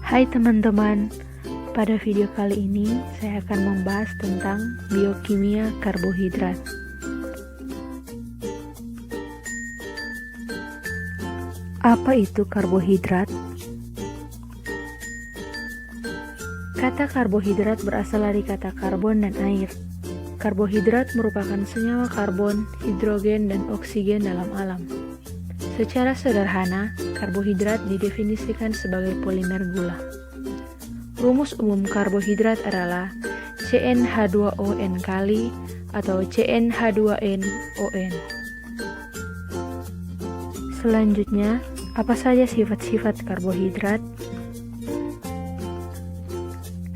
Hai teman-teman, pada video kali ini saya akan membahas tentang biokimia karbohidrat. Apa itu karbohidrat? Kata karbohidrat berasal dari kata karbon dan air. Karbohidrat merupakan senyawa karbon, hidrogen, dan oksigen dalam alam. Secara sederhana, karbohidrat didefinisikan sebagai polimer gula. Rumus umum karbohidrat adalah CnH2ON kali atau CnH2nON. Selanjutnya, apa saja sifat-sifat karbohidrat?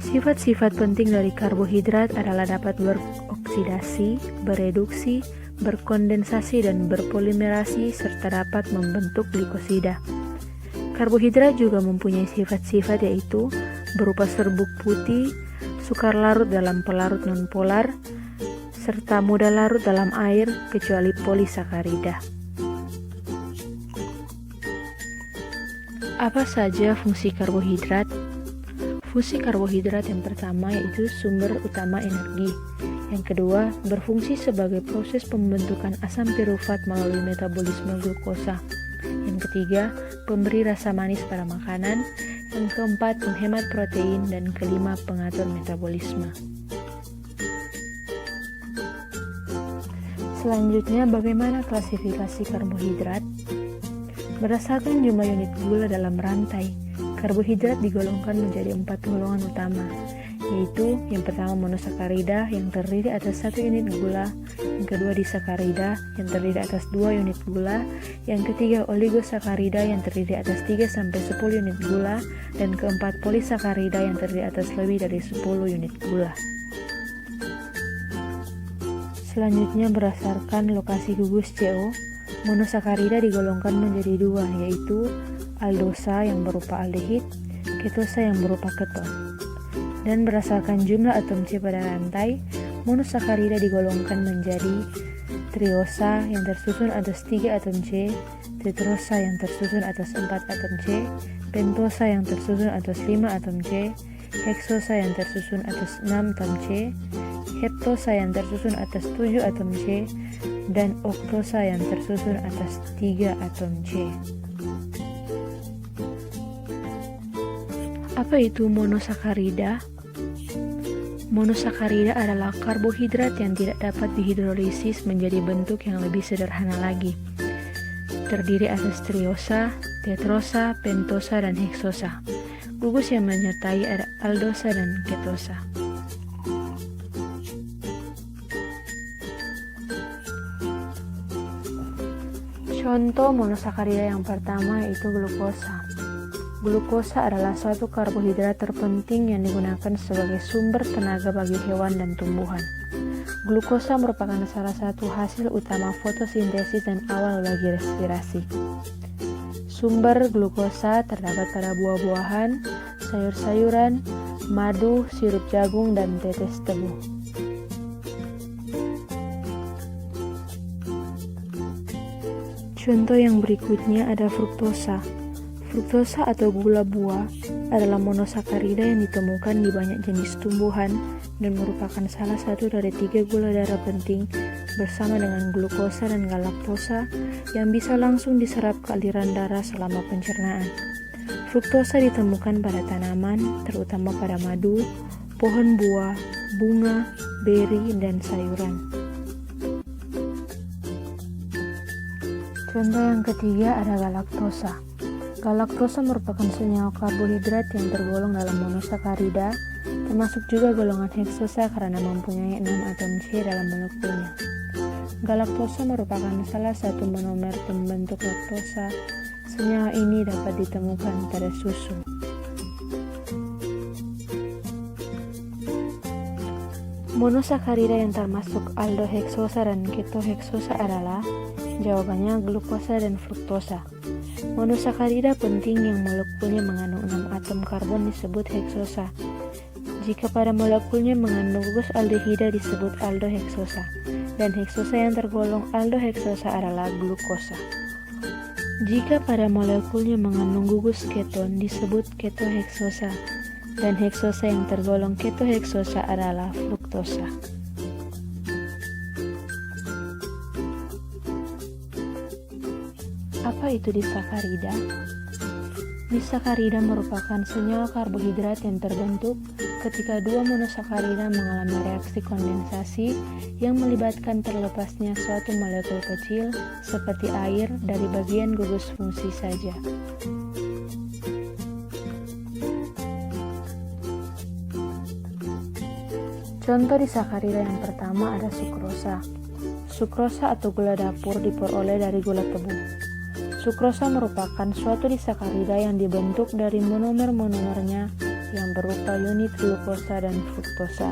Sifat-sifat penting dari karbohidrat adalah dapat beroksidasi, bereduksi, berkondensasi, dan berpolimerasi, serta dapat membentuk glikosida. Karbohidrat juga mempunyai sifat-sifat yaitu berupa serbuk putih, sukar larut dalam pelarut nonpolar, serta mudah larut dalam air kecuali polisakarida. Apa saja fungsi karbohidrat? Fungsi karbohidrat yang pertama yaitu sumber utama energi. Yang kedua, berfungsi sebagai proses pembentukan asam pirufat melalui metabolisme glukosa. Yang ketiga, pemberi rasa manis pada makanan. Yang keempat, penghemat protein. Dan kelima, pengatur metabolisme. Selanjutnya, bagaimana klasifikasi karbohidrat? Berdasarkan jumlah unit gula dalam rantai, karbohidrat digolongkan menjadi 4 golongan utama, yaitu yang pertama monosakarida yang terdiri atas 1 unit gula, yang kedua disakarida yang terdiri atas 2 unit gula, yang ketiga oligosakarida yang terdiri atas 3-10 unit gula, dan keempat polisakarida yang terdiri atas lebih dari 10 unit gula. Selanjutnya berdasarkan lokasi gugus CO, monosakarida digolongkan menjadi 2, yaitu aldosa yang berupa aldehid, ketosa yang berupa keton. Dan berdasarkan jumlah atom C pada rantai, monosakarida digolongkan menjadi triosa yang tersusun atas 3 atom C, tetrosa yang tersusun atas 4 atom C, pentosa yang tersusun atas 5 atom C, heksosa yang tersusun atas 6 atom C, heptosa yang tersusun atas 7 atom C, dan oktosa yang tersusun atas 3 atom C. Apa itu monosakarida? Monosakarida adalah karbohidrat yang tidak dapat dihidrolisis menjadi bentuk yang lebih sederhana lagi. Terdiri atas triosa, tetrosa, pentosa, dan heksosa. Gugus yang menyertai ada aldosa dan ketosa. Contoh monosakarida yang pertama yaitu glukosa. Glukosa adalah suatu karbohidrat terpenting yang digunakan sebagai sumber tenaga bagi hewan dan tumbuhan. Glukosa merupakan salah satu hasil utama fotosintesis dan awal bagi respirasi. Sumber glukosa terdapat pada buah-buahan, sayur-sayuran, madu, sirup jagung, dan tetes tebu. Contoh yang berikutnya ada fruktosa. Fruktosa atau gula buah adalah monosakarida yang ditemukan di banyak jenis tumbuhan dan merupakan salah satu dari 3 gula darah penting bersama dengan glukosa dan galaktosa yang bisa langsung diserap ke aliran darah selama pencernaan. Fruktosa ditemukan pada tanaman, terutama pada madu, pohon buah, bunga, beri, dan sayuran. Contoh yang ketiga ada galaktosa. Galaktosa merupakan senyawa karbohidrat yang tergolong dalam monosakarida, termasuk juga golongan heksosa karena mempunyai 6 atom C dalam molekulnya. Galaktosa merupakan salah satu monomer pembentuk laktosa. Senyawa ini dapat ditemukan pada susu. Monosakarida yang termasuk aldoheksosa dan ketoheksosa adalah jawabannya glukosa dan fruktosa. Monosakarida penting yang molekulnya mengandung 6 atom karbon disebut heksosa. Jika pada molekulnya mengandung gugus aldehida disebut aldoheksosa. Dan heksosa yang tergolong aldoheksosa adalah glukosa. Jika pada molekulnya mengandung gugus keton disebut ketoheksosa, dan heksosa yang tergolong ketoheksosa adalah fruktosa. Apa itu disakarida? Disakarida merupakan senyawa karbohidrat yang terbentuk ketika dua monosakarida mengalami reaksi kondensasi yang melibatkan terlepasnya suatu molekul kecil seperti air dari bagian gugus fungsi saja. Contoh disakarida yang pertama ada sukrosa. Sukrosa atau gula dapur diperoleh dari gula tebu. Sukrosa merupakan suatu disakarida yang dibentuk dari monomer-monomernya yang berupa unit glukosa dan fruktosa.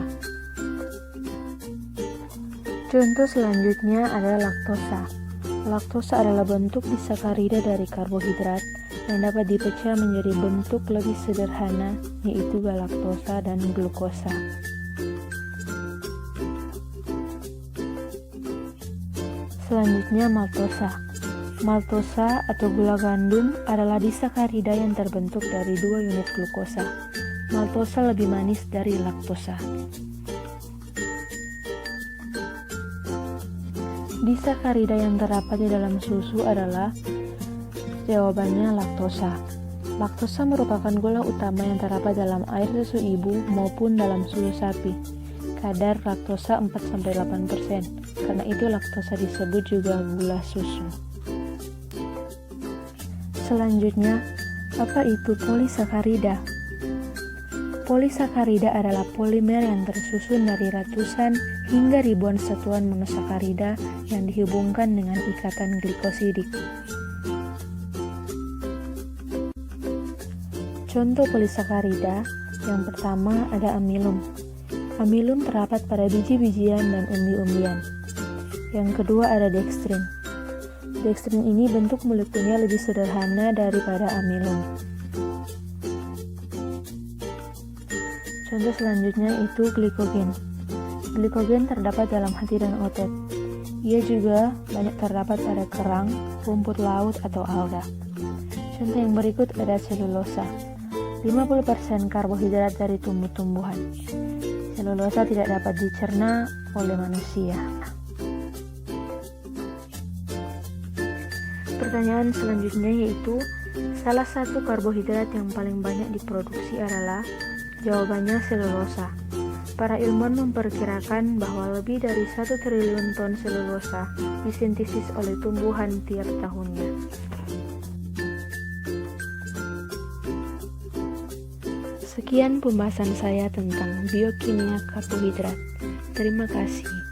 Contoh selanjutnya adalah laktosa. Laktosa adalah bentuk disakarida dari karbohidrat yang dapat dipecah menjadi bentuk lebih sederhana, yaitu galaktosa dan glukosa. Selanjutnya maltosa. Maltosa atau gula gandum adalah disakarida yang terbentuk dari dua unit glukosa. Maltosa lebih manis dari laktosa. Disakarida yang terdapat di dalam susu adalah jawabannya laktosa. Laktosa merupakan gula utama yang terdapat dalam air susu ibu maupun dalam susu sapi. Kadar laktosa 4-8%. Karena itu laktosa disebut juga gula susu. Selanjutnya, apa itu polisakarida? Polisakarida adalah polimer yang tersusun dari ratusan hingga ribuan satuan monosakarida yang dihubungkan dengan ikatan glikosidik. Contoh polisakarida yang pertama ada amilum. Amilum terdapat pada biji-bijian dan umbi-umbian. Yang kedua ada dekstrin. Dekstrin ini bentuk molekulnya lebih sederhana daripada amilum. Contoh selanjutnya itu glikogen. Glikogen terdapat dalam hati dan otot. Ia juga banyak terdapat pada kerang, rumput laut atau alga. Contoh yang berikut ada selulosa. 50% karbohidrat dari tumbuh-tumbuhan. Selulosa tidak dapat dicerna oleh manusia. Pertanyaan selanjutnya yaitu, salah satu karbohidrat yang paling banyak diproduksi adalah? Jawabannya selulosa. Para ilmuwan memperkirakan bahwa lebih dari 1 triliun ton selulosa disintesis oleh tumbuhan tiap tahunnya. Sekian pembahasan saya tentang biokimia karbohidrat. Terima kasih.